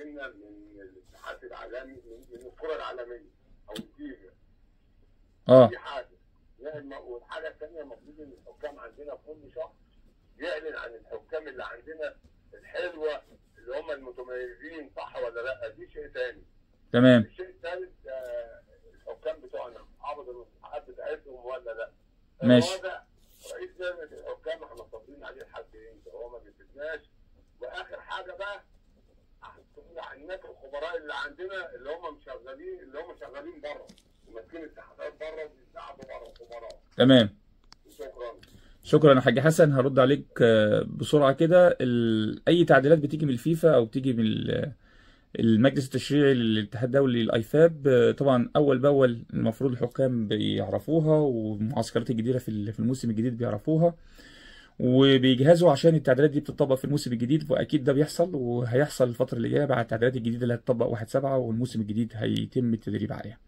منا من الاتحاد العالمي، من الكره العالميه او الفيفا. دي حاجه. والحاجه الثانيه المفروض ان الحكام عندنا كل شهر يعلن عن الحكام اللي عندنا الحلوه اللي هم المتميزين، صح ولا لا؟ دي شيء ثاني. تمام. الشيء الثالث الحكام بتوعنا حافظ المستحقات بتاعتهم ولا لا؟ ماشي. هو ده رئيس لجنه الحكام احنا صابرين عليه لحد امتى؟ هو ما بيسيبناش. واخر حاجه بقى عن الناس الخبراء اللي عندنا اللي هم شغالين بره وماسكين اتحادات بره وبيساعدوا بره خبراء. تمام. شكرا يا حاج حسن. هرد عليك بسرعه كده. اي تعديلات بتيجي من الفيفا او بتيجي من المجلس التشريعي للاتحاد الدولي الايفاب، طبعا اول باول المفروض الحكام بيعرفوها، والمعسكرات الجديده في الموسم الجديد بيعرفوها وبيجهزوا عشان التعديلات دي بتطبق في الموسم الجديد، واكيد ده بيحصل وهيحصل الفتره اللي جايه بعد التعديلات الجديده اللي هتطبق 1/7 والموسم الجديد هيتم التدريب عليها.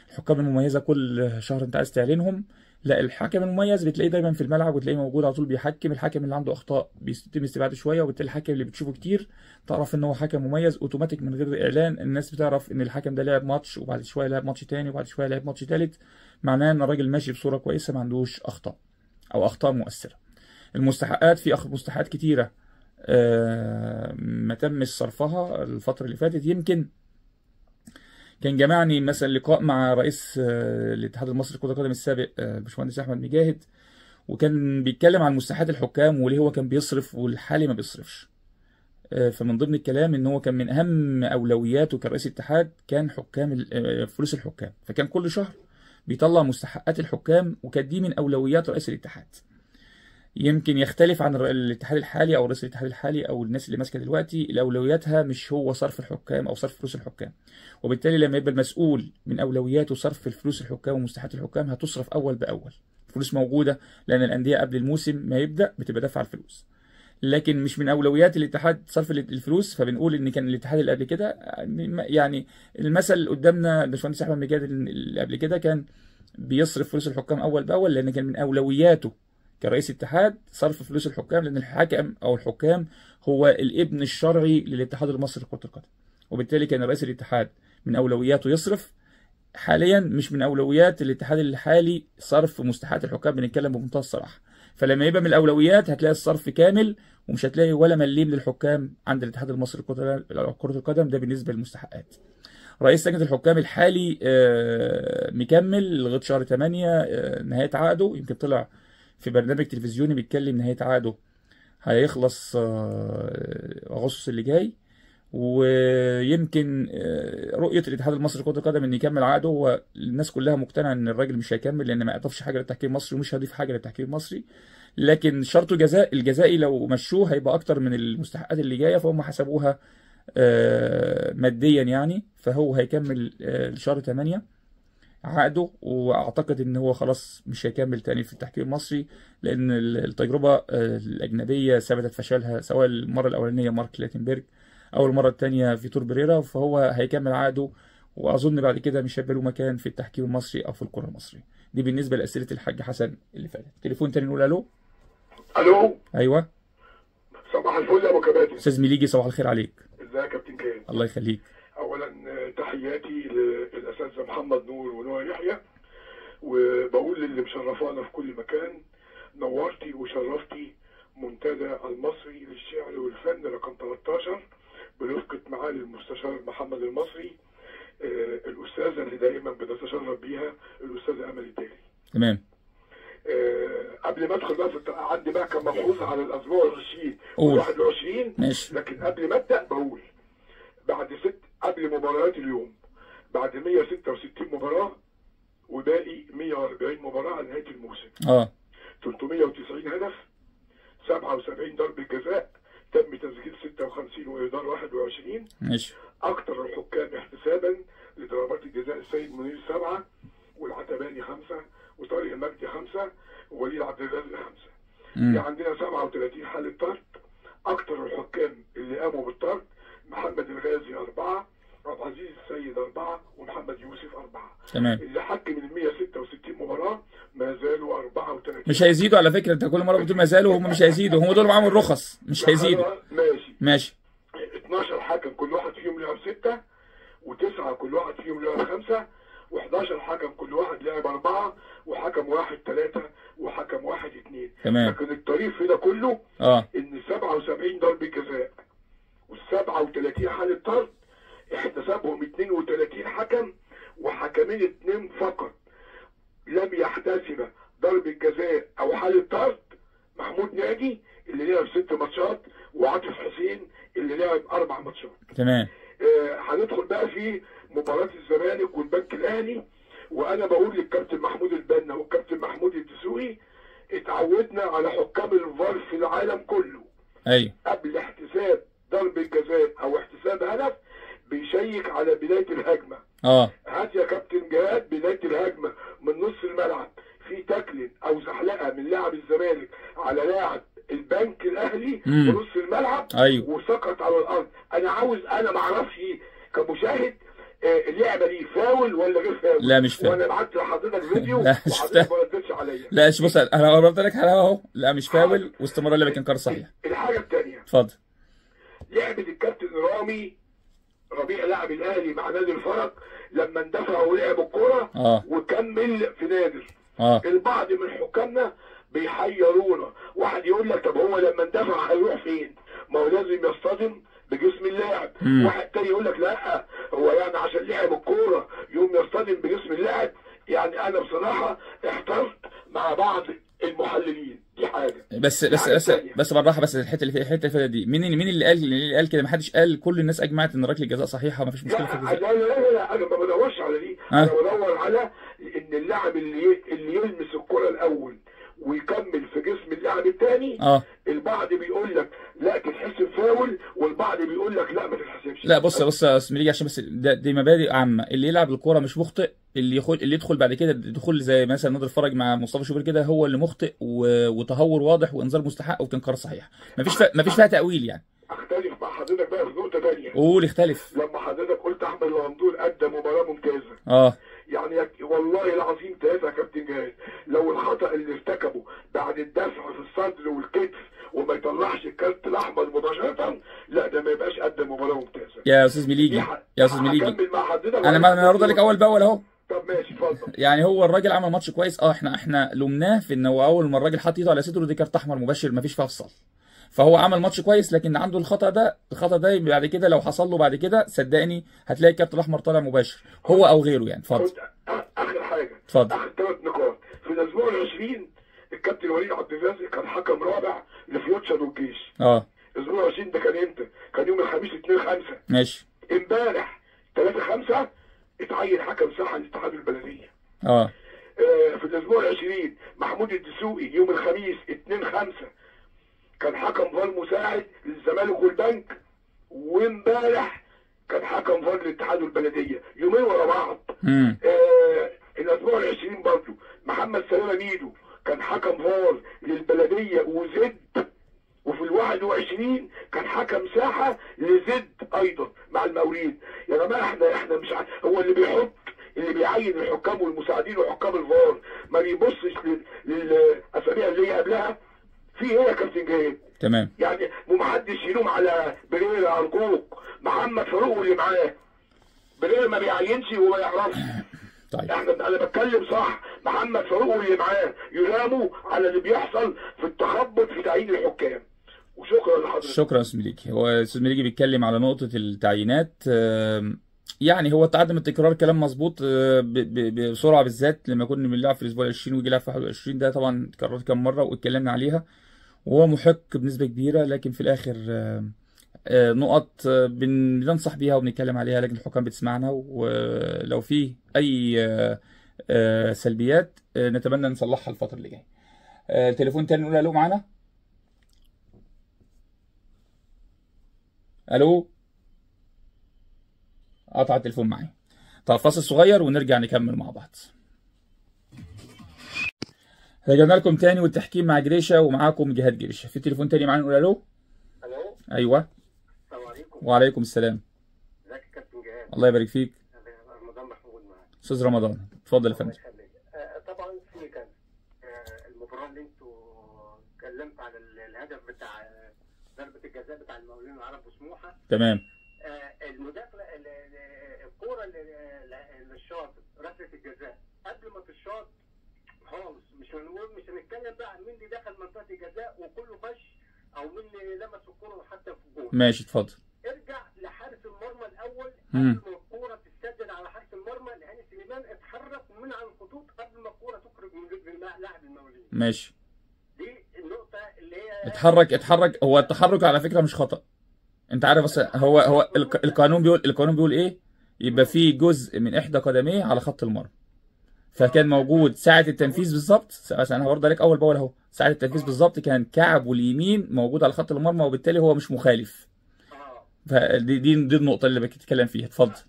الحكام المميزه كل شهر انت عايز تعلنهم، لا الحكم المميز بتلاقيه دايما في الملعب وتلاقيه موجود على طول بيحكم. الحكم اللي عنده اخطاء بيتم استبعاده شويه، وبالتالي الحكم اللي بتشوفه كتير تعرف ان هو حكم مميز اوتوماتيك من غير اعلان. الناس بتعرف ان الحكم ده لعب ماتش وبعد شويه لعب ماتش تاني وبعد شويه لعب ماتش تالت، معناه ان الراجل ماشي بصوره كويسه ما عندوش اخطاء او اخطاء مؤثره. المستحقات في مستحقات كتيره ما تمش صرفها الفتره اللي فاتت. يمكن كان جمعني مثلا لقاء مع رئيس الاتحاد المصري لكرة القدم السابق باشمهندس احمد مجاهد، وكان بيتكلم عن مستحقات الحكام وليه هو كان بيصرف والحالي ما بيصرفش. فمن ضمن الكلام ان هو كان من اهم اولوياته كرئيس اتحاد كان حكام فلوس الحكام، فكان كل شهر بيطلع مستحقات الحكام، وكانت دي من اولويات رئيس الاتحاد. يمكن يختلف عن الاتحاد الحالي او رئيس الاتحاد الحالي او الناس اللي ماسكه دلوقتي، الاولوياتها مش هو صرف الحكام او صرف فلوس الحكام، وبالتالي لما يبقى المسؤول من اولوياته صرف الفلوس الحكام ومستحقات الحكام هتصرف اول باول. الفلوس موجوده لان الانديه قبل الموسم ما يبدا بتبقى دافعه الفلوس، لكن مش من اولويات الاتحاد صرف الفلوس. فبنقول ان كان الاتحاد اللي قبل كده، يعني المثل قدامنا الباشمهندس احمد مجاهد اللي قبل كده كان بيصرف فلوس الحكام اول باول، لان كان من اولوياته كرئيس اتحاد صرف فلوس الحكام، لان الحكم او الحكام هو الابن الشرعي للاتحاد المصري لكرة القدم، وبالتالي كان رئيس الاتحاد من اولوياته يصرف. حاليا مش من اولويات الاتحاد الحالي صرف مستحقات الحكام، بنتكلم بمنتهى الصراحه. فلما يبقى من الاولويات هتلاقي الصرف كامل ومش هتلاقي ولا مليم للحكام عند الاتحاد المصري لكرة القدم. ده بالنسبه للمستحقات. رئيس لجنه الحكام الحالي مكمل لغايه شهر 8 نهايه عقده. يمكن طلع في برنامج تلفزيوني بيتكلم نهايه عقده هيخلص اغسطس اللي جاي، ويمكن رؤيه الاتحاد المصري لكرة القدم ان يكمل عقده. هو الناس كلها مقتنعه ان الراجل مش هيكمل لان ما اضافش حاجه للتحكيم المصري ومش هيضيف حاجه للتحكيم المصري، لكن شرطه الجزائي لو مشوه هيبقى اكتر من المستحقات اللي جايه، فهم حسبوها ماديا يعني. فهو هيكمل لشهر 8 عقده، واعتقد ان هو خلاص مش هيكمل تاني في التحكيم المصري، لان التجربه الاجنبيه ثبتت فشلها، سواء المره الاولانيه مارك لاتنبرج او المره الثانيه فيتور بريرا. فهو هيكمل عقده، واظن بعد كده مش هيبقى له مكان في التحكيم المصري او في الكره المصريه. دي بالنسبه لاسئله الحاج حسن اللي فاتت. تليفون تاني نقول الو. الو. ايوه. صباح الفل يا ابو كباتن. استاذ مليجي صباح الخير عليك. ازيك يا كابتن كريم؟ الله يخليك. اولا تحياتي للاساتذه محمد نور ونوى يحيى، وبقول للي مشرفانا في كل مكان نورتي وشرفتي منتدى المصري للشعر والفن رقم 13 برفقه معالي المستشار محمد المصري، الاستاذه اللي دائما بنتشرف بيها الاستاذه امل الدالي. تمام. قبل ما ادخل بقى عندي بقى كان ملحوظ على الاسبوع ال 20 قول. وال21. ماشي. لكن قبل ما ابدا بقول بعد قبل مباريات اليوم بعد 166 مباراه وباقي 140 مباراه على نهايه الموسم. 390 هدف، 77 ضربه جزاء، تم تسجيل 56 واهدار 21. ماشي. اكثر الحكام احتسابا لضربات الجزاء السيد منير 7 والعتباني 5 وطارق المجدي 5 ووليد عبد الرازق 5. يعني عندنا 37 حاله طرد. اكثر الحكام اللي قاموا بالطرد محمد الغازي 4، عبد العزيز السيد 4 ومحمد يوسف 4. تمام. اللي حكم من 166 مباراه ما زالوا 34. مش هيزيدوا على فكره، انت كل مره بتقول ما زالوا، هم مش هيزيدوا، هم دول معاهم الرخص مش هيزيدوا. ماشي. 12 حكم كل واحد فيهم له 6 و9 كل واحد فيهم لعب 5 و11 حكم كل واحد لعب 4 وحكم واحد 3 وحكم واحد 2. تمام. لكن الطريف في ده كله ان 77 ضربة جزاء وال37 حالة طرد احتسبهم 32 حكم وحكمين 2 فقط لم يحتسب ضربة جزاء او حالة طرد. محمود ناجي اللي لعب 6 ماتشات وعاطف حسين اللي لعب 4 ماتشات. تمام. هندخل بقى في مباراة الزمالك والبنك الاهلي، وانا بقول للكابتن محمود البنا والكابتن محمود الدسوقي اتعودنا على حكام الفار في العالم كله. ايوه. قبل احتساب ضربة جزاء او احتساب هدف بيشيك على بداية الهجمة. هات يا كابتن جهاد بداية الهجمة من نص الملعب في تاكل او زحلقة من لاعب الزمالك على لاعب البنك الاهلي في نص الملعب. ايوه. وسقط على الارض. انا ما اعرفش كمشاهد اللعبه دي فاول ولا غير فاول. لا مش فاول. وانا بعت لحضرتك فيديو لا وحضرتك ما ردتش عليا. لا بص انا قربت لك على اهو. لا مش فاول واستمرار اللعبه كان قرار صحيح. الحاجه الثانيه اتفضل. لعبه الكابتن رامي ربيع لاعب الاهلي مع نادي الفرج لما اندفع ولعب الكوره وكمل في نادر. البعض من حكامنا بيحيرونا. واحد يقول لك طب هو لما اندفع هيروح فين؟ ما هو لازم يصطدم بجسم اللاعب. واحد تاني يقول لك لا هو يعني عشان لعب الكوره يقوم يصطدم بجسم اللاعب. يعني انا بصراحه احترت مع بعض المحللين. دي حاجه بس بالراحه. بس الحته اللي فاتت دي مين اللي قال كده؟ ما حدش قال. كل الناس اجمعت ان ركله الجزاء صحيحه وما فيش مشكله في الجزاء. لا انا ما بدورش على دي. انا بدور على ان اللاعب اللي يلمس الكره الاول ويكمل في جسم اللاعب الثاني. البعض بيقول لك لا تتحسب فاول والبعض بيقول لك لا ما تتحسبش. لا بص يا اسماعيل عشان بس دي مبادئ عامه. اللي يلعب الكوره مش مخطئ. اللي يدخل بعد كده دخول زي مثلا نادر الفرج مع مصطفى شوبير كده هو اللي مخطئ وتهور واضح وانذار مستحق وكان قرار صحيح. مفيش فيها تاويل يعني. اختلف مع حضرتك بقى في نقطه ثانيه. قول اختلف. لما حضرتك قلت احمد الغندور ادى مباراه ممتازه. يعني والله العظيم 3 يا كابتن جهاد لو الخطا اللي ارتكبه بعد الدفع في الصدر والكتف وما يطلعش الكارت الاحمر مباشره لا ده ما يبقاش قد مباراه ممتازه. يا استاذ مليجي هكمل مع حضرتك. انا هرد عليك اول باول اهو. طب ماشي اتفضل. يعني هو الراجل عمل ماتش كويس. احنا لومناه في ان هو اول ما الراجل حط ايده على صدره دي كارت احمر مباشر ما فيش فيها فصل. فهو عمل ماتش كويس لكن عنده الخطا ده بعد كده لو حصل له بعد كده صدقني هتلاقي الكارت الاحمر طالع مباشر هو او غيره يعني. اتفضل. اخر حاجه. اتفضل. اخر 3 نقاط. في الاسبوع ال20 الكابتن وليد عبد الرازق كان حكم رابع لفيوتشر والجيش. الاسبوع 20 ده كان امتى؟ كان يوم الخميس 2/5. ماشي. امبارح 3/5 اتعين حكم ساحه لاتحاد البلديه. في الاسبوع ال20 محمود الدسوقي يوم الخميس 2/5 كان حكم فار مساعد للزمالك والبنك. وامبارح كان حكم فار للاتحاد والبلديه. يومين ورا بعض. الاسبوع ال20 برضه محمد سلامه ميدو كان حكم فار للبلديه وزد. وفي ال21 كان حكم ساحه لزد ايضا مع المقاولين. يا جماعه احنا مش هو اللي بيعين الحكام والمساعدين وحكام الفار ما بيبصش للاسابيع اللي هي قبلها. في ايه يا كابتن جهاد؟ تمام. يعني محدش يلوم على بريرا ارجوك. محمد فاروق واللي معاه بريرا ما بيعينش وما يعرفش. طيب انا بتكلم صح. محمد فاروق واللي معاه يلاموا على اللي بيحصل في التخبط في تعيين الحكام. وشكرا لحضرتك. شكرا يا استاذ مليجي. هو الاستاذ مليجي بيتكلم على نقطه التعيينات. يعني هو تعدم التكرار كلام مظبوط بسرعه بالذات لما كنا بنلعب في الاسبوع ال20 ويجي يلعب في 21 ده طبعا اتكررت كام مره واتكلمنا عليها وهو محق بنسبه كبيره. لكن في الاخر نقط بننصح بيها وبنتكلم عليها لكن الحكام بتسمعنا. ولو في اي سلبيات نتمنى نصلحها الفتره اللي جايه. التليفون تاني نقول الو معانا. الو. قطع التليفون معايا. طب فاصل صغير ونرجع نكمل مع بعض. رجعنا لكم تاني والتحكيم مع جريشه ومعاكم جهاد جريشه. في تليفون تاني معانا نقول الو. الو. ايوه. السلام عليكم. وعليكم السلام. ازيك يا كابتن جهاد؟ الله يبارك فيك. رمضان محمود معاك. استاذ رمضان اتفضل يا فندم. طبعا في كان المباراه اللي انتوا اتكلمت على الهدف بتاع ضربه الجزاء بتاع المقاولين العرب وسموحه. تمام. المداخله الكوره للشاطئ ركله الجزاء قبل ما تشاط خالص، مش هنتكلم بقى عن مين اللي دخل منطقه الجزاء وكله خش او مين اللي لمس الكوره حتى في الجول. ماشي اتفضل. ارجع لحارس المرمى الاول قبل ما الكوره تتسدد على حارس المرمى، لهاني سليمان اتحرك من على الخطوط قبل ما الكوره تخرج من رجل لاعب المقاولين. ماشي. دي النقطه اللي هي اتحرك. هو التحرك على فكره مش خطأ. انت عارف بس هو القانون بيقول ايه؟ يبقى في جزء من احدى قدميه على خط المرمى. فكان موجود ساعة التنفيذ بالظبط، انا هورد عليك اول باول اهو، ساعة التنفيذ بالظبط كان كعبه اليمين موجود على خط المرمى، وبالتالي هو مش مخالف. فدي النقطة اللي بتتكلم فيها، اتفضل.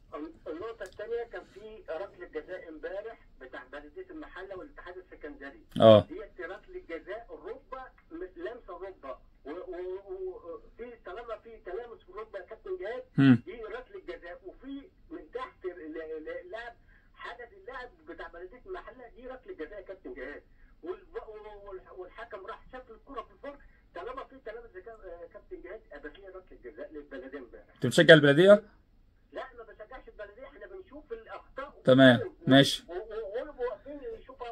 النقطة الثانية كان في ركلة جزاء امبارح بتاع بلدية المحلة والاتحاد السكندري. دي ركلة جزاء الركبة لمسة الركبة، وفي طالما في تلامس في الركبة يا كابتن جهاد دي ركلة جزاء، وفي من تحت اللاعب حدث اللاعب بتاع بلدية المحلة دي ركلة جزاء يا كابتن جهاد، والحكم راح شاف الكرة في الفرق، طالما في تلامس كابتن جهاد يبقى في ركلة جزاء للبلدية امبارح. انت بتشجع البلدية؟ لا ما بشجعش البلدية، احنا بنشوف الاخطاء. تمام ماشي. وقلبوا واقفين يشوفوا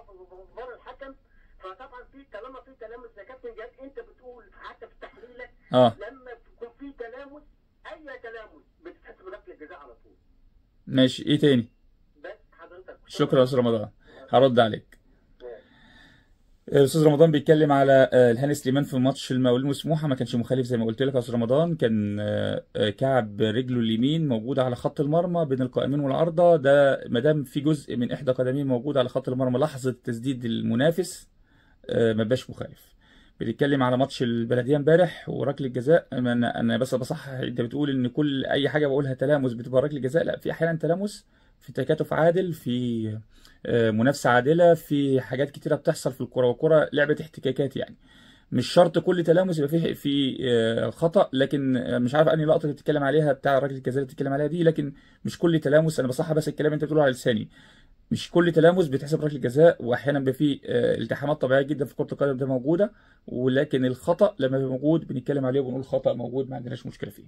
فار الحكم، فطبعا في طالما في تلامس يا كابتن جهاد انت بتقول حتى في تحليلك لما يكون في تلامس اي تلامس بتتحسب ركلة جزاء على طول. ماشي. ايه تاني؟ شكرا يا استاذ رمضان، هرد عليك. الاستاذ رمضان بيتكلم على الهاني سليمان في ماتش المقاولين وسموحه، ما كانش مخالف زي ما قلت لك يا استاذ رمضان، كان كعب رجله اليمين موجود على خط المرمى بين القائمين والعارضه، ده ما دام في جزء من احدى قدميه موجود على خط المرمى لحظه تسديد المنافس ما بقاش مخالف. بنتكلم على ماتش البلديه امبارح وركله جزاء، انا بس بصحح، انت بتقول ان كل اي حاجه بقولها تلامس بتبقى ركله جزاء، لا، في احيانا تلامس، في تكاتف عادل، في منافسه عادله، في حاجات كتيره بتحصل في الكوره، والكوره لعبه احتكاكات يعني، مش شرط كل تلامس يبقى في خطا. لكن مش عارف انهي لقطه اللي بتتكلم عليها بتاع ركله الجزاء اللي بتتكلم عليها دي، لكن مش كل تلامس، انا بصحح بس الكلام انت بتقوله على لساني، مش كل تلامس بيتحسب ركله جزاء، واحيانا بيبقى فيه التحامات طبيعيه جدا في كره القدم ده موجوده، ولكن الخطا لما بيبقى موجود بنتكلم عليه وبنقول خطا موجود، ما عندناش مشكله فيه.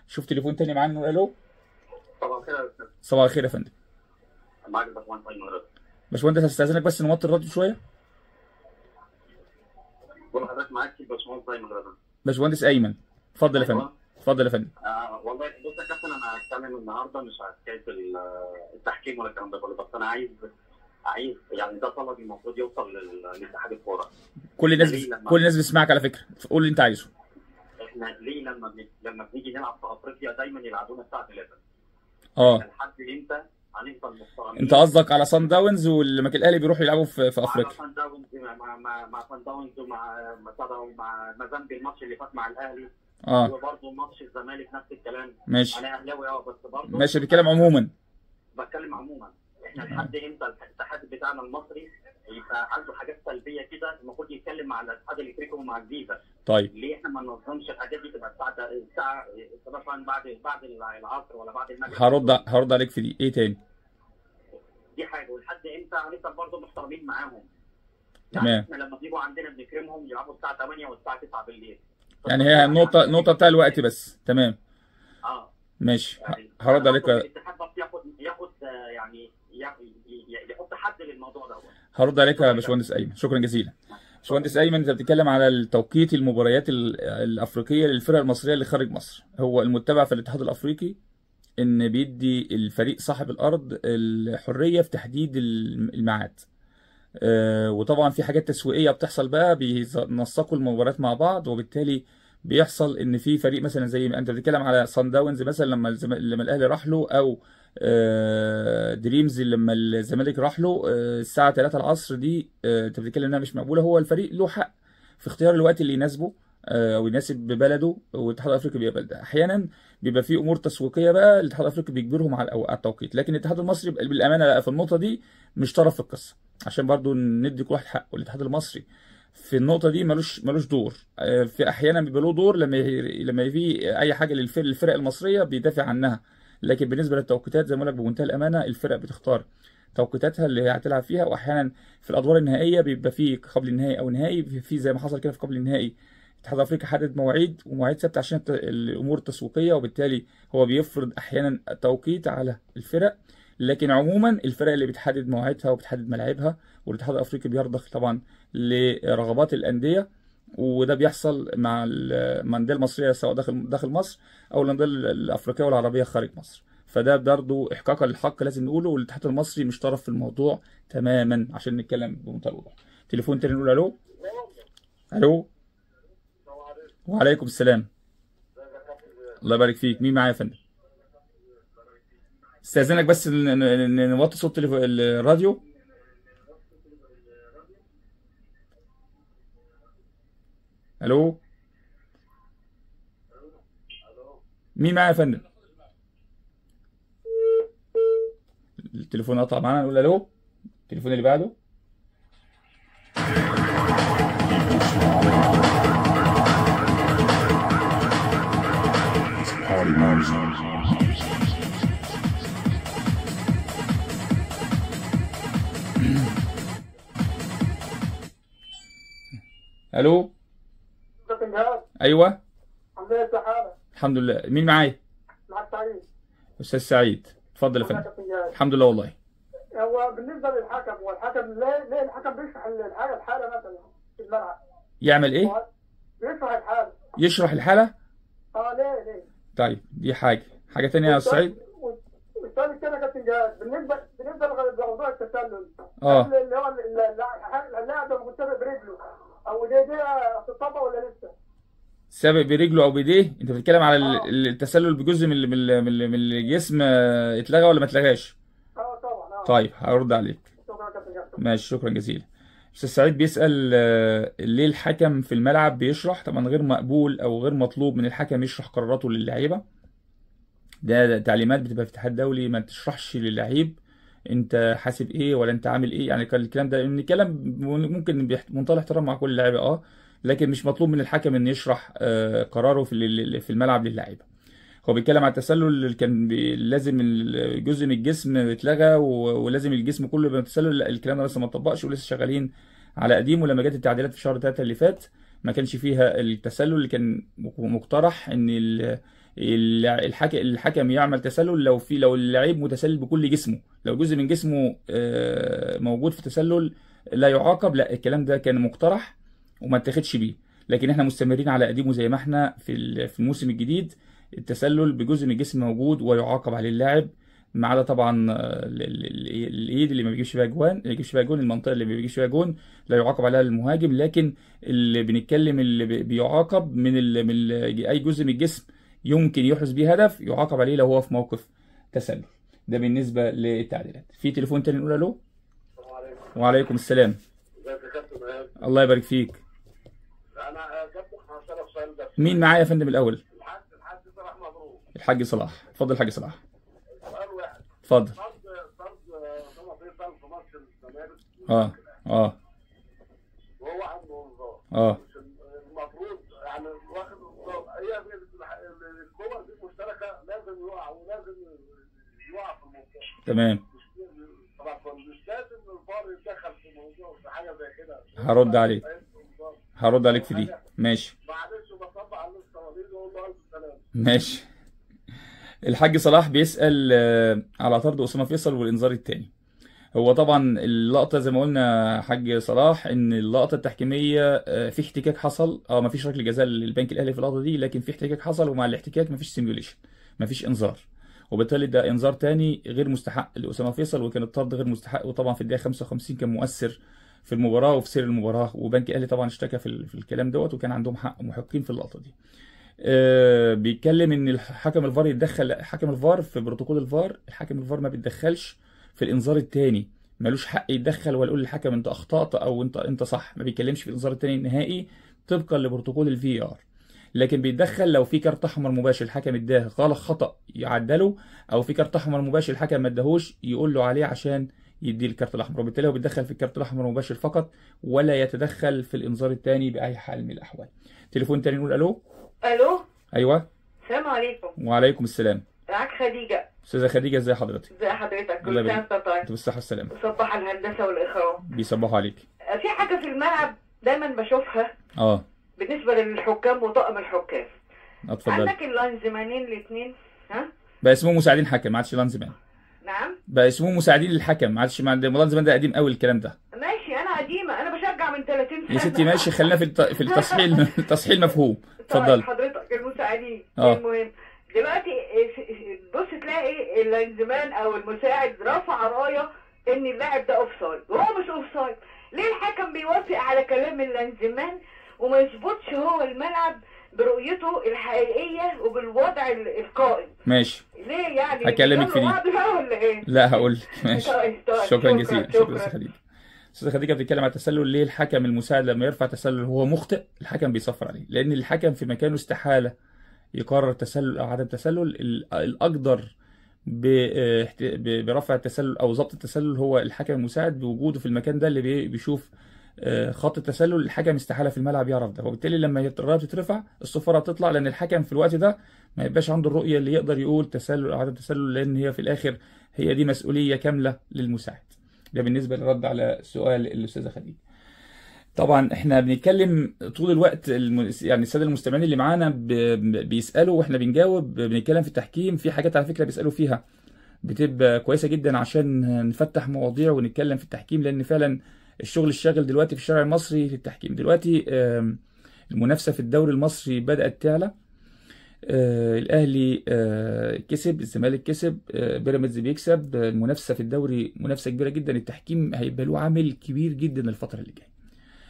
شوف تليفون تاني معانا نقول الو. صباح الخير يا استاذ. صباح الخير يا فندم. معاك باشمهندس ايمن رضا. باشمهندس هستاذنك بس نوطي الراديو شويه. بقول حضرتك معاك باشمهندس ايمن رضا. باشمهندس ايمن اتفضل يا فندم. اتفضل يا فندم. والله بص يا كابتن، انا هتكلم النهارده مش على حكايه التحكيم ولا الكلام ده كله، بس انا عايز يعني ده طلب المفروض يوصل لاتحاد الكوره. كل الناس بتسمعك على فكره، قول اللي انت عايزه. احنا ليه لما بنيجي نلعب في افريقيا دايما يلعبونا الساعه 3؟ لحد امتى هنفضل محترمين؟ انت قصدك على صن داونز ولما كان الاهلي بيروحوا يلعبوا في افريقيا؟ مع صن داونز مع صن داونز ومع مازامبي الماتش اللي فات مع الاهلي، وبرضه ماتش الزمالك نفس الكلام. ماشي. انا اهلاوي بس برضه ماشي. بتكلم عموما. بتكلم عموما. احنا لحد امتى الاتحاد بتاعنا المصري يبقى عنده حاجات سلبيه كده، المفروض يتكلم مع الاتحاد الافريقي ومع الفيفا. طيب ليه احنا ما ننظمش الحاجات دي تبقى الساعه مثلا بعد العصر ولا بعد المغرب؟ هرد عليك في دي. ايه تاني؟ دي حاجه. ولحد امتى هنفضل برضه محترمين معاهم؟ تمام. احنا لما بيجوا عندنا بنكرمهم، يلعبوا الساعه 8 والساعه 9 بالليل. يعني هي النقطه بتاع الوقت بس. تمام. ماشي. هرد عليك. الاتحاد ياخد يعني يحط حد للموضوع ده. هرد عليك يا باشمهندس ايمن، شكرا جزيلا. باشمهندس ايمن، انت بتتكلم على التوقيت المباريات الافريقيه للفرق المصريه اللي خارج مصر. هو المتبع في الاتحاد الافريقي ان بيدي الفريق صاحب الارض الحريه في تحديد الميعاد، وطبعا في حاجات تسويقيه بتحصل بقى، بينسقوا المباريات مع بعض، وبالتالي بيحصل ان في فريق مثلا زي ما انت بتتكلم على صن داونز مثلا لما الاهلي راح له، او دريمز لما الزمالك راح له الساعه 3 العصر دي، انت بتتكلم انها مش مقبوله. هو الفريق له حق في اختيار الوقت اللي يناسبه او يناسب ببلده، والاتحاد الافريقي بيقبل ده. احيانا بيبقى في امور تسويقيه بقى الاتحاد الافريقي بيجبرهم على التوقيت، لكن الاتحاد المصري بالامانه لا، في النقطه دي مش طرف في القصه، عشان برضو ندي كل واحد حقه. والاتحاد المصري في النقطه دي ملوش دور. في احيانا بيبقى له دور لما في اي حاجه للفرق المصريه بيدافع عنها، لكن بالنسبه للتوقيتات زي ما بقول لك بمنتهى الامانه الفرق بتختار توقيتاتها اللي هي هتلعب فيها. واحيانا في الادوار النهائيه بيبقى في قبل النهائي او نهائي، في زي ما حصل كده في قبل النهائي الاتحاد الافريقي حدد مواعيد ثابته عشان الامور التسويقيه، وبالتالي هو بيفرض احيانا توقيت على الفرق، لكن عموما الفرق اللي بتحدد مواعيدها وبتحدد ملاعبها، والاتحاد الافريقي بيرضخ طبعا لرغبات الانديه، وده بيحصل مع الانديه المصريه سواء داخل مصر او الانديه الافريقيه والعربيه خارج مصر. فده برضه احقاقا للحق لازم نقوله، والاتحاد المصري مش طرف في الموضوع تماما عشان نتكلم بمنتهى الوضوح. تليفون تاني نقول الو. الو. وعليكم السلام. الله يبارك فيك. مين معايا يا فندم؟ استاذنك بس نوطي صوت الراديو. الو. مين معايا يا فندم؟ التليفون قطع معانا. نقول الو. التليفون اللي بعده. الو. ايوه. الحمد لله. حالك؟ الحمد لله. مين معايا؟ معك سعيد. استاذ سعيد، اتفضل يا فندم. الحمد لله والله. هو بالنسبه للحكم، والحكم ليه الحكم بيشرح الحاله مثلا في الملعب؟ يعمل ايه؟ بيشرح الحاله. يشرح الحاله؟ ليه؟ طيب دي حاجه ثانيه يا سعيد. والثاني كده كابتن جهاد، بالنسبه لموضوع التسلل، اللي هو اللاعب لما بيسابق برجله او ايديه تطبق ولا لسه؟ سابق برجله او بايديه؟ انت بتتكلم على التسلل بجزء من الجسم اتلغى ولا ما اتلغاش؟ طبعا. طيب هرد عليك. شكرا كابتن جهاد. ماشي، شكرا جزيلا. استاذ سعيد بيسأل ليه الحكم في الملعب بيشرح؟ طبعا غير مقبول او غير مطلوب من الحكم يشرح قراراته للعيبه. ده تعليمات بتبقى في الاتحاد الدولي، ما تشرحش للعيب انت حاسب ايه ولا انت عامل ايه. يعني الكلام ده ان كلام ممكن بمنتهى الاحترام مع كل اللاعيبه، لكن مش مطلوب من الحكم ان يشرح قراره في الملعب للعيبه. هو بيتكلم عن التسلل اللي كان لازم جزء من الجسم اتلغى ولازم الجسم كله يبقى متسلل. الكلام ده لسه ما اتطبقش ولسه شغالين على قديم. ولما جت التعديلات في شهر 3 اللي فات ما كانش فيها التسلل اللي كان مقترح ان الحكم يعمل تسلل لو اللعيب متسلل بكل جسمه. لو جزء من جسمه موجود في تسلل لا يعاقب. لا، الكلام ده كان مقترح وما اتخدش بيه، لكن احنا مستمرين على قديمه زي ما احنا في الموسم الجديد. التسلل بجزء من الجسم موجود ويعاقب عليه اللاعب، ما عدا طبعا الايد اللي ما بيجيبش فيها جون، المنطقه اللي ما بيجيبش فيها جون لا يعاقب عليها المهاجم. لكن اللي بنتكلم اللي بيعاقب من اي جزء من الجسم يمكن يحرز بيه هدف يعاقب عليه لو هو في موقف تسلل. ده بالنسبه للتعديلات. في تليفون تاني نقول الو. وعليكم السلام. ازيك يا كابتن ايهاب؟ الله يبارك فيك. انا كابتن هسألك سؤال بس. مين معايا يا فندم الاول؟ الحاج صلاح مبروك. الحاج صلاح، اتفضل الحاج صلاح. سؤال واحد. اتفضل. طرد في ماتش الزمالك. وهو عنده انذار. المفروض يعني واخد انذار. هي الكور دي مشتركه، لازم يقع ولازم يقع في المنطقه. تمام. طبعا مش لازم الفار يتدخل في الموضوع في حاجه زي كده. هرد عليك في دي. ماشي. معلش بطبق على الصواليد واقول له الف سلامه. ماشي. الحاج صلاح بيسأل على طرد أسامة فيصل والإنذار الثاني. هو طبعا اللقطة زي ما قلنا حاج صلاح ان اللقطة التحكيمية في احتكاك حصل. ما فيش ركله جزاء للبنك الأهلي في اللقطة دي، لكن في احتكاك حصل، ومع الاحتكاك ما فيش سيميوليشن، ما فيش إنذار، وبالتالي ده إنذار تاني غير مستحق لأسامة فيصل، وكان الطرد غير مستحق. وطبعا في الدقيقة 55 كان مؤثر في المباراة وفي سير المباراة، وبنك الأهلي طبعا اشتكى في الكلام دوت، وكان عندهم حق محقين في اللقطة دي. بيتكلم ان الحكم الفار يتدخل. حكم الفار في بروتوكول الفار، الحكم الفار ما بيتدخلش في الانذار الثاني، ملوش حق يتدخل ولا يقول للحكم انت اخطأت او انت صح. ما بيتكلمش في الانذار الثاني النهائي طبقا لبروتوكول الفي ار، لكن بيتدخل لو في كارت احمر مباشر الحكم اداه غلط خطأ يعدله، او في كارت احمر مباشر الحكم ما اداهوش يقول له عليه عشان يدي الكارت الاحمر، وبالتالي هو بيتدخل في الكارت الاحمر المباشر فقط، ولا يتدخل في الانذار الثاني باي حال من الاحوال. تليفون تاني نقول الو. الو. ايوه. السلام عليكم. وعليكم السلام. معاك خديجه. استاذه خديجه، ازي حضرتك؟ ازي حضرتك؟ كل سنه وانت طيب. انت بالصحه والسلامه. صباح الهندسه والاخراج. بيصبحوا عليك. في حاجه في الملعب دايما بشوفها بالنسبه للحكام وطاقم الحكام. اتفضل. عندك اللاينزمانين الاثنين، ها؟ بقى اسمهم مساعدين حكم، ما عادش لاينزمان. نعم؟ بقى اسمهم مساعدين للحكم، ما عادش. اللاينزمان ده قديم قوي الكلام ده. ماشي، انا قديمه، انا بشجع من 30 سنه يا ستي ماشي، خلينا في التصحيح مفهوم. اتفضل. حضرتك المساعدين. المهم دلوقتي بص تلاقي اللاينزمان او المساعد رفع رايه ان اللاعب ده اوف سايد وهو مش اوف سايد. ليه الحكم بيوافق على كلام اللاينزمان وما يظبطش هو الملعب برؤيته الحقيقيه وبالوضع القائم؟ ماشي. ليه يعني؟ هكلمك في دي. ولا ايه؟ لا هقول لك. ماشي. طيب. شكرا جزيلا. شكرا استاذ خديجه. استاذ خديجه بتتكلم على التسلل. ليه الحكم المساعد لما يرفع تسلل وهو مخطئ الحكم بيصفر عليه؟ لان الحكم في مكانه استحاله يقرر تسلل او عدم تسلل. الاقدر برفع التسلل او ضبط التسلل هو الحكم المساعد، بوجوده في المكان ده اللي بيشوف خط التسلل. الحكم استحاله في الملعب يعرف ده، وبالتالي لما الرايه بتترفع الصفاره بتطلع، لان الحكم في الوقت ده ما يبقاش عنده الرؤيه اللي يقدر يقول تسلل او عدم تسلل، لان هي في الاخر هي دي مسؤوليه كامله للمساعد. ده بالنسبه للرد على سؤال الاستاذه خديجه. طبعا احنا بنتكلم طول الوقت، يعني الساده المستمعين اللي معانا بيسالوا واحنا بنجاوب. بنتكلم في التحكيم، في حاجات على فكره بيسالوا فيها بتبقى كويسه جدا عشان نفتح مواضيع ونتكلم في التحكيم، لان فعلا الشغل الشاغل دلوقتي في الشارع المصري في التحكيم. دلوقتي المنافسه في الدوري المصري بدات تعلى. الاهلي كسب، الزمالك كسب، بيراميدز بيكسب. المنافسه في الدوري منافسه كبيره جدا. التحكيم هيبقى له عامل كبير جدا الفتره اللي جايه.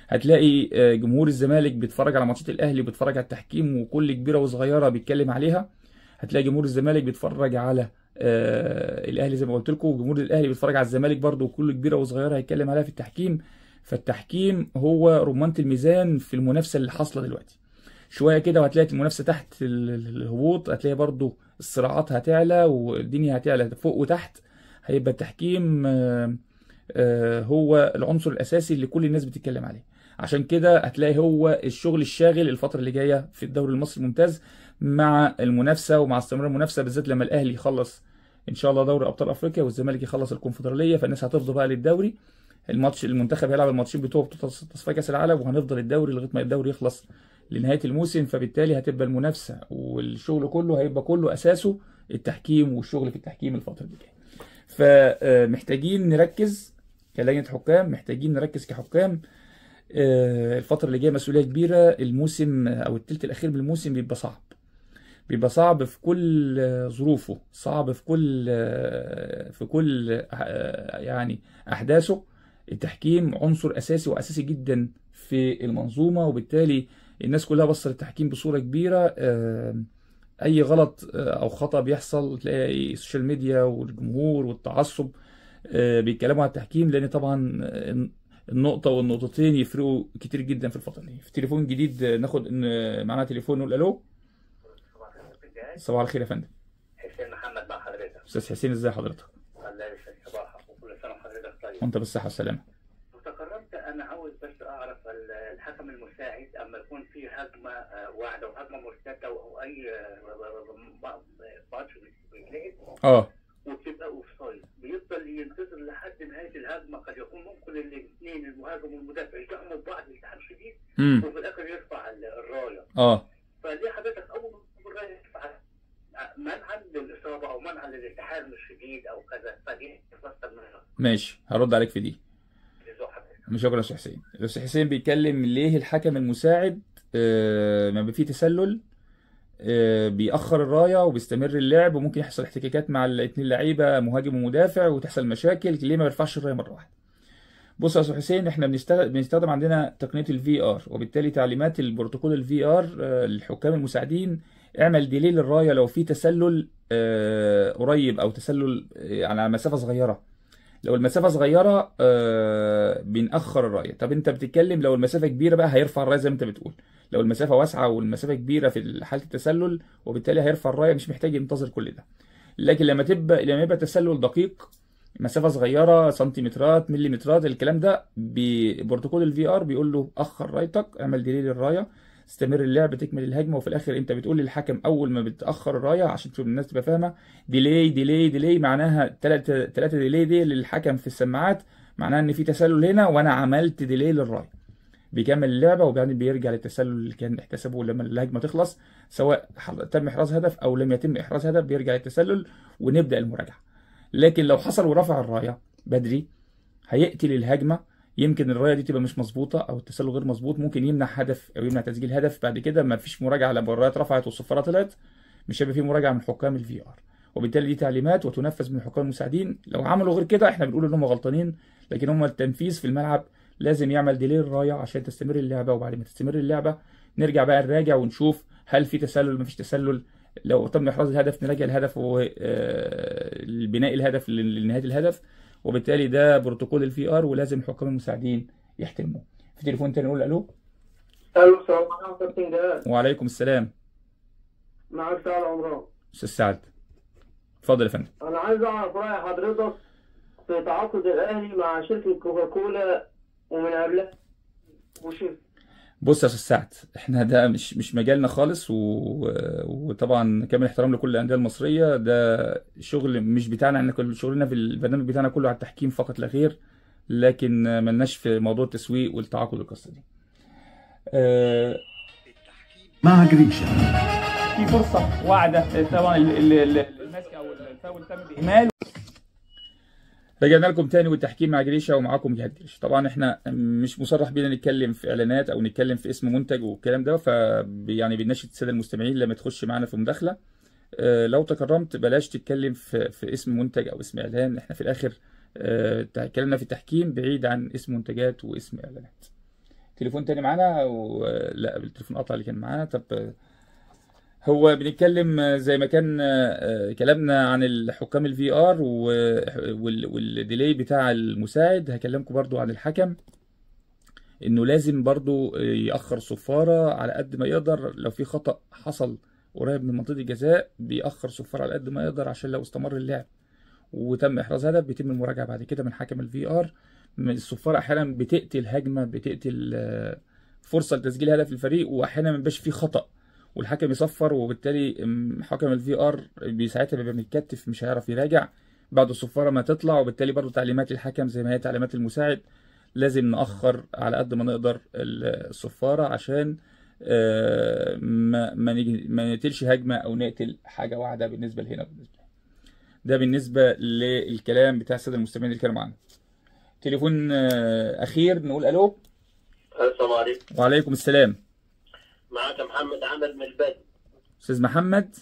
هتلاقي جمهور الزمالك بيتفرج على ماتشات الاهلي وبيتفرج على التحكيم، وكل كبيره وصغيره بيتكلم عليها. هتلاقي جمهور الزمالك بيتفرج على الاهلي زي ما قلت لكم، وجمهور الاهلي بيتفرج على الزمالك برضه، وكل كبيره وصغيره هيتكلم عليها في التحكيم. فالتحكيم هو رمانة الميزان في المنافسه اللي حاصله دلوقتي. شويه كده وهتلاقي المنافسه تحت الهبوط، هتلاقي برضه الصراعات هتعلى والدنيا هتعلى فوق وتحت. هيبقى التحكيم هو العنصر الاساسي اللي كل الناس بتتكلم عليه. عشان كده هتلاقي هو الشغل الشاغل الفتره اللي جايه في الدوري المصري الممتاز، مع المنافسه ومع استمرار المنافسه، بالذات لما الاهلي يخلص ان شاء الله دوري ابطال افريقيا والزمالك يخلص الكونفدراليه، فالناس هتفضل بقى للدوري. المنتخب هيلعب الماتشين بتوعه تصفيات كاس العالم، وهنفضل الدوري لغايه ما الدوري يخلص لنهايه الموسم. فبالتالي هتبقى المنافسه والشغل كله هيبقى كله اساسه التحكيم والشغل في التحكيم الفتره اللي جايه. فمحتاجين نركز كلجنه حكام، محتاجين نركز كحكام. الفتره اللي جايه مسؤوليه كبيره. الموسم او الثلث الاخير من الموسم بيبقى صعب في كل ظروفه، صعب في كل يعني احداثه. التحكيم عنصر اساسي واساسي جدا في المنظومه، وبالتالي الناس كلها بصت للتحكيم بصوره كبيره. اي غلط او خطا بيحصل تلاقي السوشيال ميديا والجمهور والتعصب بيتكلموا على التحكيم، لان طبعا النقطه والنقطتين يفرقوا كتير جدا في الفتره دي. في تليفون جديد ناخد معانا تليفون، نقول الو. صباح الخير يا فندم. حسين محمد مع حضرتك. استاذ حسين، ازي حضرتك؟ الله يسعدك صباحك وكل سنه وحضرتك طيب. وانت بالصحه والسلامه. وتكرمت، انا عاوز بس اعرف الحكم المساعد اما يكون في هجمه واحده وهجمه مرتده او اي ماتش بيتلعب وبتبقى اوف سايد، بيفضل ينتظر لحد نهايه الهجمه. قد يكون ممكن الاثنين المهاجم والمدافع يدعموا ببعض التحام شديد وفي الاخر يرفع الرايه. فدي حضرتك اول رايه يرفع منعا للاصابه او منعا للالتحام الشديد او كذا، فدي تفسر منها. ماشي، هرد عليك في دي. شكرا يا استاذ حسين. الاستاذ حسين بيتكلم ليه الحكم المساعد ما بيبقى فيه تسلل بيأخر الرايه وبيستمر اللعب، وممكن يحصل احتكاكات مع الاثنين لعيبه مهاجم ومدافع وتحصل مشاكل. ليه ما بيرفعش الرايه مره واحده؟ بص يا استاذ حسين، احنا بنستخدم عندنا تقنيه الفي ار، وبالتالي تعليمات البروتوكول الفي ار للحكام المساعدين اعمل ديلي للرايه لو في تسلل قريب او تسلل على مسافه صغيره. لو المسافه صغيره بنأخر الرايه. طب انت بتتكلم لو المسافه كبيره بقى هيرفع الرايه زي ما انت بتقول. لو المسافه واسعه والمسافه كبيره في حاله التسلل وبالتالي هيرفع الرايه، مش محتاج ينتظر كل ده. لكن لما يبقى تسلل دقيق، مسافه صغيره سنتيمترات مليمترات، الكلام ده ببروتوكول الفي ار بيقول له اخر رايتك، اعمل ديلي للرايه، استمر اللعب، تكمل الهجمه. وفي الاخر انت بتقول للحكم اول ما بتاخر الرايه، عشان الناس تبقى فاهمه، ديلي ديلي ديلي معناها 3 ديلي دي للحكم في السماعات، معناها ان في تسلل هنا وانا عملت ديلي للرايه. بيكمل اللعبه وبعدين بيرجع للتسلل اللي كان احتسبه لما الهجمه تخلص، سواء تم احراز هدف او لم يتم احراز هدف بيرجع للتسلل ونبدا المراجعه. لكن لو حصل ورفع الرايه بدري هيقتل الهجمه، يمكن الرايه دي تبقى مش مظبوطه او التسلل غير مظبوط، ممكن يمنع هدف او يمنع تسجيل هدف. بعد كده ما فيش مراجعه لما الرايات رفعت والصفاره طلعت، مش هيبقى في مراجعه من حكام الفي ار، وبالتالي دي تعليمات وتنفذ من الحكام المساعدين. لو عملوا غير كده احنا بنقول ان هم غلطانين، لكن هم التنفيذ في الملعب لازم يعمل ديلي الرايه عشان تستمر اللعبه، وبعد ما تستمر اللعبه نرجع بقى نراجع ونشوف هل في تسلل ولا مفيش تسلل. لو تم احراز الهدف نراجع الهدف والبناء الهدف لنهايه الهدف، وبالتالي ده بروتوكول الفي ار ولازم الحكام المساعدين يحترموه. في تليفون تاني نقول الو. الو السلام عليكم كابتن جلال. وعليكم السلام. معاك سعد عمران. استاذ سعد اتفضل يا فندم. انا عايز اعرف راي حضرتك في تعاقد الاهلي مع شركه كوكاكولا ومن قبلها وشيف. بص يا استاذ سعد، احنا ده مش مجالنا خالص، وطبعا كامل احترام لكل الانديه المصريه، ده شغل مش بتاعنا، احنا كل شغلنا في البرنامج بتاعنا كله على التحكيم فقط لا غير، لكن ملناش في موضوع التسويق والتعاقد والقصه دي. مع جريشة في فرصه واعده طبعا الماسك او الفاول تم باهمال. رجعنا لكم تاني والتحكيم مع جريشة ومعاكم جهاد جريشة. طبعا احنا مش مصرح بينا نتكلم في اعلانات او نتكلم في اسم منتج والكلام ده، يعني بنناشد الساده المستمعين لما تخش معانا في مداخله لو تكرمت بلاش تتكلم في اسم منتج او اسم اعلان. احنا في الاخر اتكلمنا في التحكيم بعيد عن اسم منتجات واسم اعلانات. تليفون تاني معانا لا التليفون قطع اللي كان معانا. طب هو بنتكلم زي ما كان كلامنا عن الحكام الفي ار والديلي بتاع المساعد، هكلمكم برضو عن الحكم انه لازم برضو يأخر صفارة على قد ما يقدر. لو في خطأ حصل قريب من منطقة الجزاء بيأخر صفارة على قد ما يقدر، عشان لو استمر اللعب وتم احراز هدف بيتم المراجعة بعد كده من حكم الفي ار. الصفارة احيانا بتقتل هجمة، بتقتل فرصة لتسجيل هدف للفريق، واحيانا ما بيبقاش في خطأ والحكم يصفر، وبالتالي حكم الفي ار ساعتها بيبقى متكتف مش هيعرف يراجع بعد الصفاره ما تطلع. وبالتالي برضو تعليمات الحكم زي ما هي تعليمات المساعد، لازم نأخر على قد ما نقدر الصفاره عشان ما نقتلش هجمه او نقتل حاجه واحده بالنسبه لهنا وبالنسبه لهنا. ده بالنسبه للكلام بتاع الساده المستمعين اللي كانوا معانا. تليفون اخير نقول الو. السلام عليكم. وعليكم السلام. معاك محمد عامر من البدر. استاذ محمد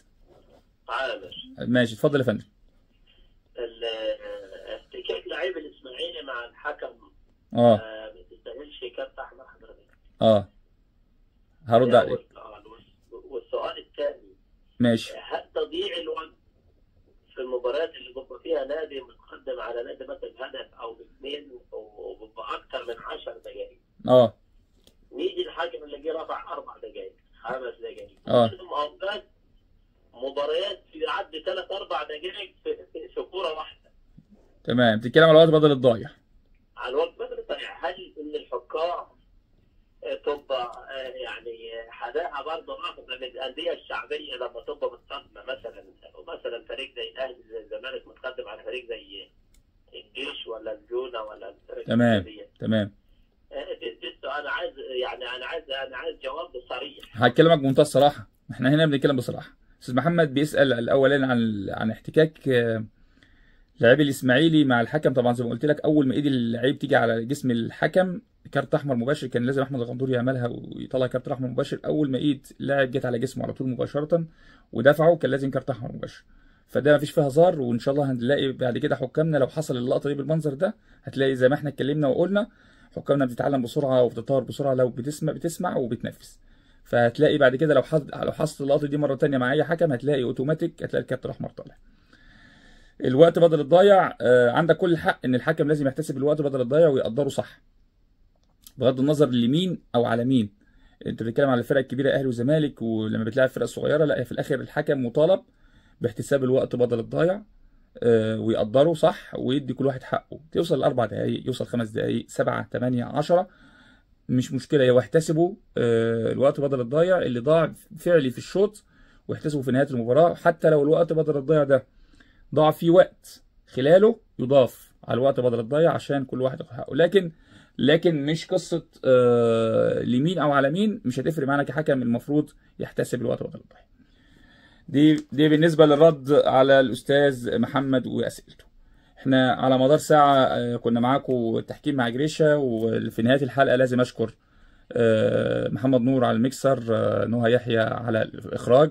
عامر. ماشي اتفضل يا فندم. احتكاك لعيب الاسماعيلي مع الحكم ما تستاهلش كارت احمر حضرتك. هرد عليك. والسؤال الثاني ماشي، هل تضييع الوقت في المباريات اللي بيبقى فيها نادي متقدم على نادي مثلا هدف او باثنين وبيبقى اكثر من 10 دقائق نيجي الحاكم اللي جه رفع 4 دقائق 5 دقائق اوقات مباريات يعدي 3-4 دقائق في كوره واحده. تمام، بتتكلم على الوقت بدل الضايع. على الوقت بدل الضايع. هل ان الحكام تبقى يعني حداها برضه ناخذ من الانديه الشعبيه لما تبقى متقدمه مثلا فريق زي الاهلي زي الزمالك متقدم على فريق زي الجيش ولا الجونه ولا الفريق تمام. انا عايز جواب صريح. هكلمك بمنتهى الصراحه، احنا هنا بنتكلم بصراحه. استاذ محمد بيسال الاولاني عن احتكاك لاعبي الاسماعيلي مع الحكم. طبعا زي ما قلت لك، اول ما ايد اللعيب تيجي على جسم الحكم كارت احمر مباشر. كان لازم احمد الغندور يعملها ويطلع كارت احمر مباشر. اول ما ايد لاعب جت على جسمه على طول مباشره ودفعه كان لازم كارت احمر مباشر. فده مفيش فيها هزار، وان شاء الله هنلاقي بعد كده حكامنا لو حصل اللقطه دي بالمنظر ده هتلاقي زي ما احنا اتكلمنا وقلنا حكامنا بتتعلم بسرعه وبتتطور بسرعه لو بتسمع وبتنفذ. فهتلاقي بعد كده لو حصلت اللقطه دي مره ثانيه مع اي حكم هتلاقي اوتوماتيك هتلاقي الكارت الاحمر طالع. الوقت بدل الضايع، عندك كل الحق ان الحكم لازم يحتسب الوقت بدل الضايع ويقدره صح بغض النظر لمين او على مين. انت بتتكلم على الفرق الكبيره اهلي وزمالك، ولما بتلاعب فرق صغيره لا، في الاخر الحكم مطالب باحتساب الوقت بدل الضايع ويقدره صح ويدي كل واحد حقه. توصل ل4 دقائق، يوصل 5 دقائق، 7 8 10 مش مشكله، هو يحتسبوا الوقت بدل الضايع اللي ضاع فعلي في الشوط ويحتسبوا في نهايه المباراه. حتى لو الوقت بدل الضايع ده ضاع فيه وقت خلاله يضاف على الوقت بدل الضايع عشان كل واحد ياخد حقه. لكن لكن مش قصه لمين او على مين، مش هتفرق معانا كحكم. المفروض يحتسب الوقت بدل الضحيه. دي بالنسبه للرد على الاستاذ محمد واسئلته. احنا على مدار ساعه كنا معاكم التحكيم مع جريشه، وفي نهايه الحلقه لازم اشكر محمد نور على الميكسر، نهى يحيى على الاخراج،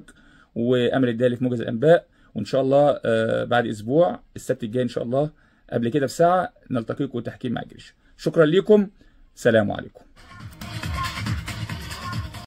وامل الدالي في موجز الانباء. وان شاء الله بعد اسبوع السبت الجاي ان شاء الله قبل كده بساعه نلتقيكم تحكيم مع جريشه. شكرا لكم، سلام عليكم.